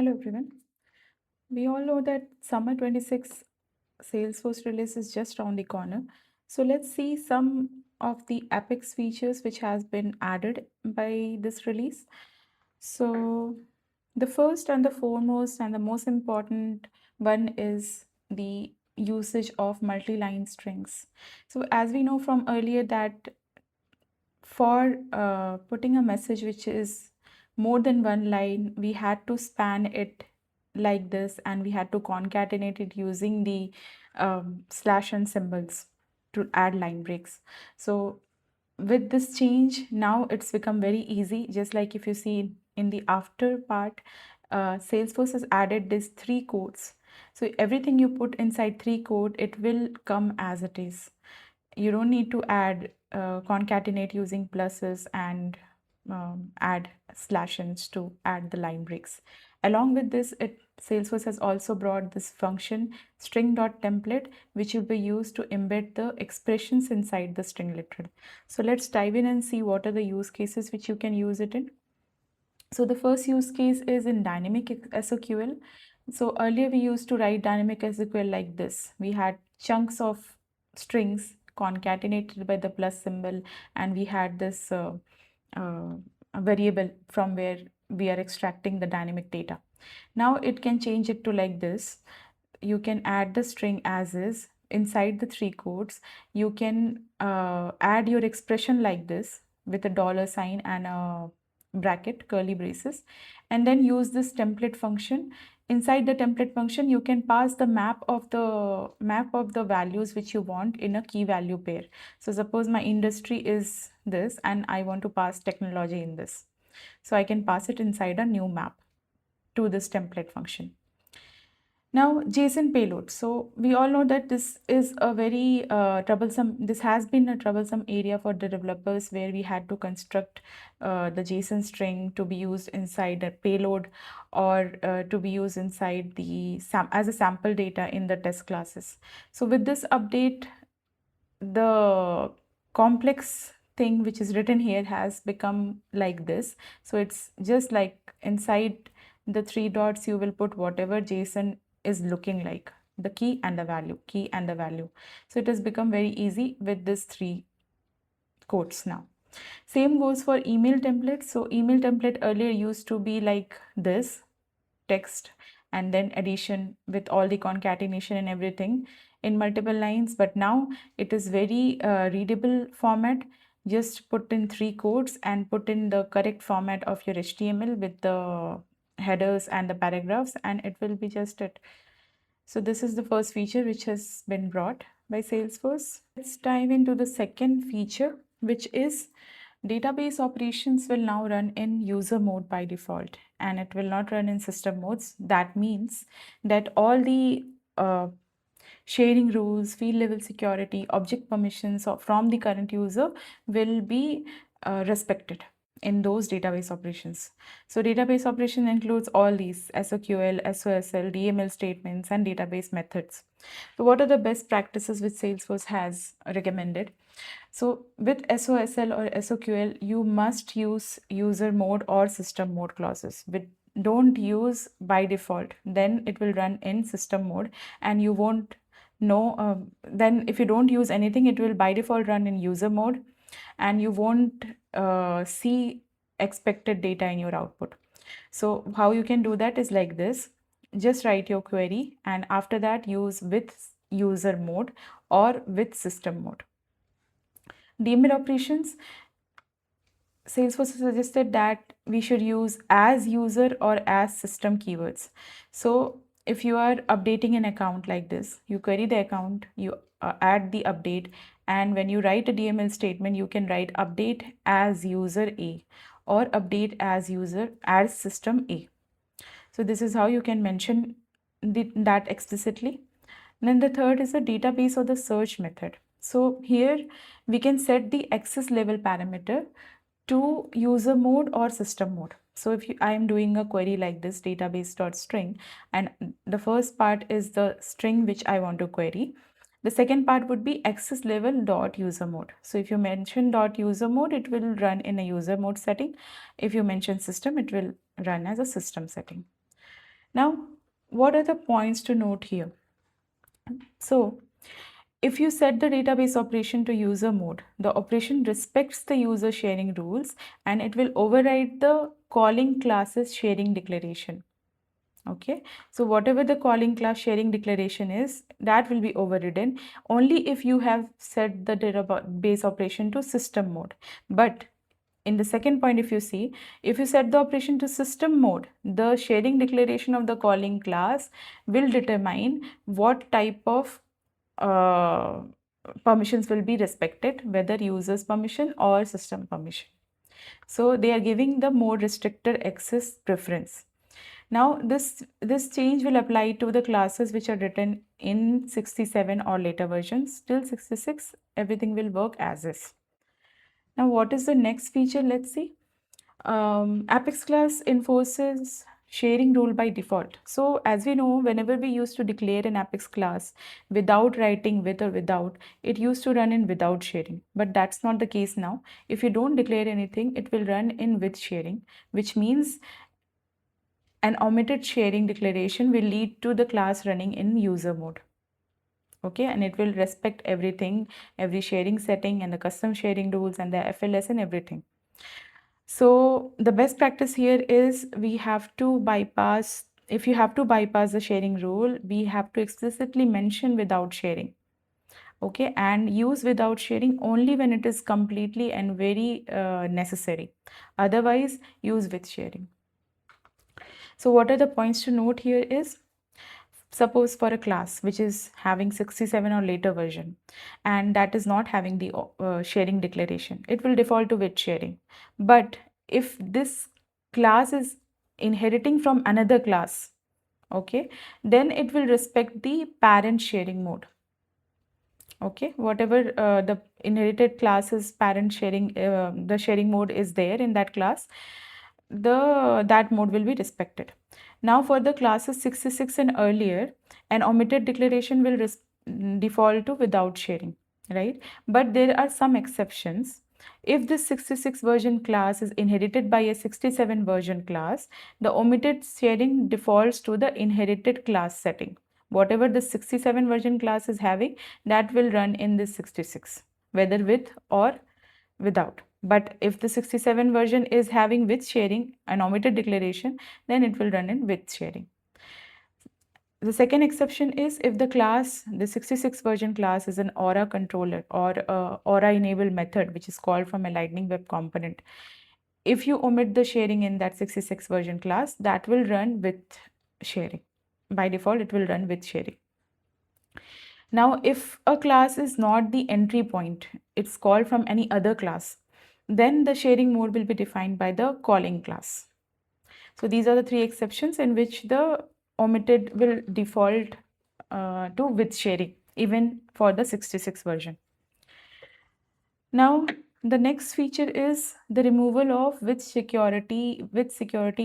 Hello everyone. We all know that Summer 26 Salesforce release is just around the corner. So let's see some of the Apex features which has been added by this release. So the first and the foremost and the most important one is the usage of multi-line strings. So as we know from earlier that for putting a message which is more than one line, we had to span it like this and we had to concatenate it using the slash and symbols to add line breaks. So with this change, now it's become very easy. Just like if you see in the after part, Salesforce has added these three codes. So everything you put inside three code, it will come as it is. You don't need to add concatenate using pluses and add slashes to add the line breaks. Along with this, Salesforce has also brought this function string.template, which will be used to embed the expressions inside the string literal. So let's dive in and see what are the use cases which you can use it in. So the first use case is in dynamic SOQL. So earlier we used to write dynamic SOQL like this. We had chunks of strings concatenated by the plus symbol, and we had this a variable from where we are extracting the dynamic data. Now it can change it to like this. You can add the string as is inside the three quotes. You can add your expression like this with a dollar sign and a bracket, curly braces, and then use this template function. Inside the template function, you can pass the map of the values which you want in a key value pair. So suppose my industry is this and I want to pass technology in this. So I can pass it inside a new map to this template function. Now, JSON payload. So we all know that this is a very this has been a troublesome area for the developers where we had to construct the JSON string to be used inside a payload or to be used inside the as a sample data in the test classes. So with this update, the complex thing which is written here has become like this. So it's just like inside the three dots, you will put whatever JSON is looking like, the key and the value, key and the value. So it has become very easy with this three quotes now. Same goes for email templates. So email template earlier used to be like this, text and then addition with all the concatenation and everything in multiple lines, but now it is very readable format. Just put in three quotes and put in the correct format of your HTML with the headers and the paragraphs, and it will be just it. So this is the first feature which has been brought by Salesforce. Let's dive into the second feature, which is database operations will now run in user mode by default, and it will not run in system modes. That means that all the sharing rules, field level security, object permissions from the current user will be respected in those database operations. So database operation includes all these SOQL, SOSL, DML statements, and database methods. So what are the best practices which Salesforce has recommended? So with SOSL or SOQL, you must use user mode or system mode clauses. Don't use by default, then it will run in system mode and you won't know. Then if you don't use anything, it will by default run in user mode and you won't see expected data in your output. So how you can do that is like this. Just write your query and after that use with user mode or with system mode. DML operations, Salesforce suggested that we should use as user or as system keywords. So if you are updating an account like this, you query the account, you add the update, and when you write a DML statement, you can write update as user A or update as user as system A. So this is how you can mention that explicitly. Then the third is the database or the search method. So here we can set the access level parameter to user mode or system mode. So if I am doing a query like this database.string, and the first part is the string which I want to query. The second part would be access level dot user mode. So if you mention dot user mode, it will run in a user mode setting. If you mention system, it will run as a system setting. Now, what are the points to note here? So, if you set the database operation to user mode, the operation respects the user sharing rules and it will override the calling class's sharing declaration. Okay, so whatever the calling class sharing declaration is, that will be overridden only if you have set the database operation to system mode. But in the second point, if you see, if you set the operation to system mode, the sharing declaration of the calling class will determine what type of uh, permissions will be respected, whether user's permission or system permission. So they are giving the more restricted access preference. Now this change will apply to the classes which are written in 67 or later versions. Till 66, everything will work as is. Now what is the next feature? Let's see. Apex class enforces sharing rule by default. So as we know, whenever we used to declare an Apex class without writing with or without, it used to run in without sharing. But that's not the case now. If you don't declare anything, it will run in with sharing, which means an omitted sharing declaration will lead to the class running in user mode. Okay, and it will respect everything, every sharing setting and the custom sharing rules and the FLS and everything. So the best practice here is we have to bypass, if you have to bypass the sharing rule, we have to explicitly mention without sharing. Okay, and use without sharing only when it is completely and very necessary. Otherwise, use with sharing. So what are the points to note here is, suppose for a class which is having 67 or later version and that is not having the sharing declaration, it will default to with sharing. But if this class is inheriting from another class, okay, then it will respect the parent sharing mode. Okay, whatever the inherited class's parent sharing, the sharing mode is there in that class, that mode will be respected. Now for the classes 66 and earlier, an omitted declaration will default to without sharing, right? But there are some exceptions. If this 66 version class is inherited by a 67 version class, the omitted sharing defaults to the inherited class setting. Whatever the 67 version class is having, that will run in this 66, whether with or without. But if the 67 version is having with sharing an omitted declaration, then it will run in with sharing. The second exception is if the class, the 66 version class is an Aura controller or Aura enabled method, which is called from a Lightning Web component. If you omit the sharing in that 66 version class, that will run with sharing. By default, it will run with sharing. Now, if a class is not the entry point, it's called from any other class, then the sharing mode will be defined by the calling class. So these are the three exceptions in which the omitted will default to with sharing, even for the 66 version. Now, the next feature is the removal of with security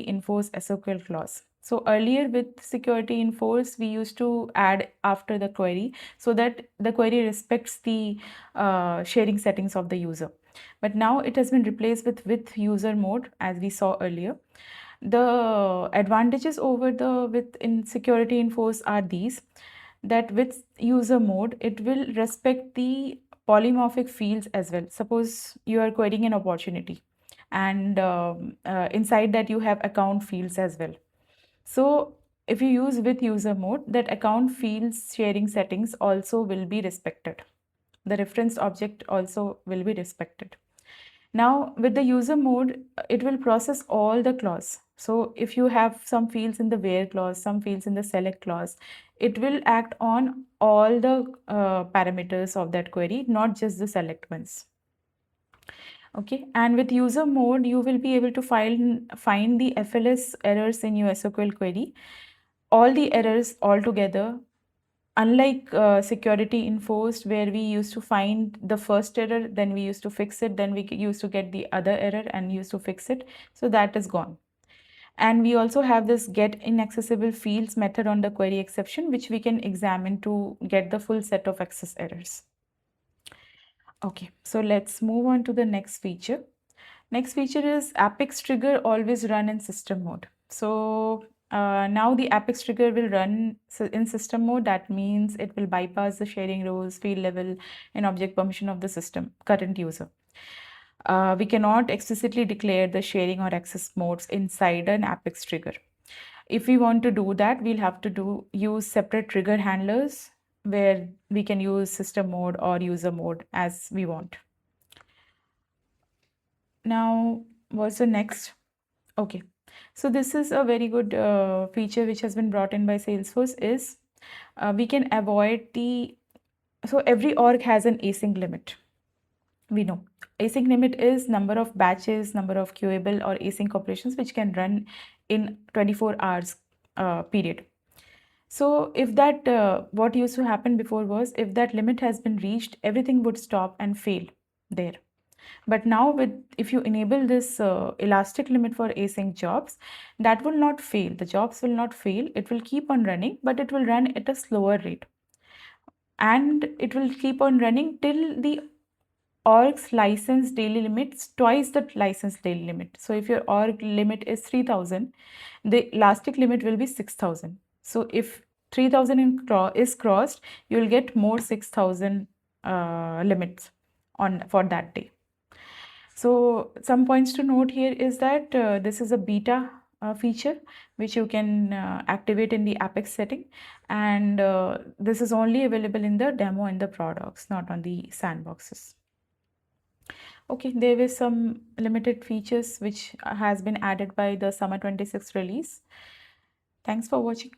enforce SOQL clause. So earlier with security enforce, we used to add after the query so that the query respects the sharing settings of the user. But now it has been replaced with user mode, as we saw earlier. The advantages over the with in security enforce are these, that with user mode, it will respect the polymorphic fields as well. Suppose you are querying an opportunity and inside that you have account fields as well. So if you use with user mode, that account fields sharing settings also will be respected. The reference object also will be respected. Now with the user mode, it will process all the clause. So if you have some fields in the where clause, some fields in the select clause, it will act on all the parameters of that query, not just the select ones. Okay, and with user mode, you will be able to find the FLS errors in your SOQL query, all the errors all together. Unlike security enforced, where we used to find the first error, then we used to fix it, then we used to get the other error and used to fix it. So that is gone. And we also have this get inaccessible fields method on the query exception, which we can examine to get the full set of access errors. Okay, so let's move on to the next feature. Next feature is Apex trigger always run in system mode. So Now the Apex trigger will run in system mode. That means it will bypass the sharing roles, field level, and object permission of the system current user. We cannot explicitly declare the sharing or access modes inside an Apex trigger. If we want to do that, we'll have to use separate trigger handlers where we can use system mode or user mode as we want. Now, what's the next? Okay, so this is a very good feature which has been brought in by Salesforce is we can avoid so every org has an async limit. We know async limit is number of batches, number of queuable or async operations which can run in 24 hours period. So if that, what used to happen before was if that limit has been reached, everything would stop and fail there. But now if you enable this elastic limit for async jobs, that will not fail. The jobs will not fail. It will keep on running, but it will run at a slower rate. And it will keep on running till the org's license daily limits twice the license daily limit. So if your org limit is 3000, the elastic limit will be 6000. So if 3000 is crossed, you will get more 6000 limits for that day. So some points to note here is that this is a beta feature which you can activate in the Apex setting, and this is only available in the demo in the products, not on the sandboxes. Okay, there were some limited features which has been added by the Summer 26 release. Thanks for watching.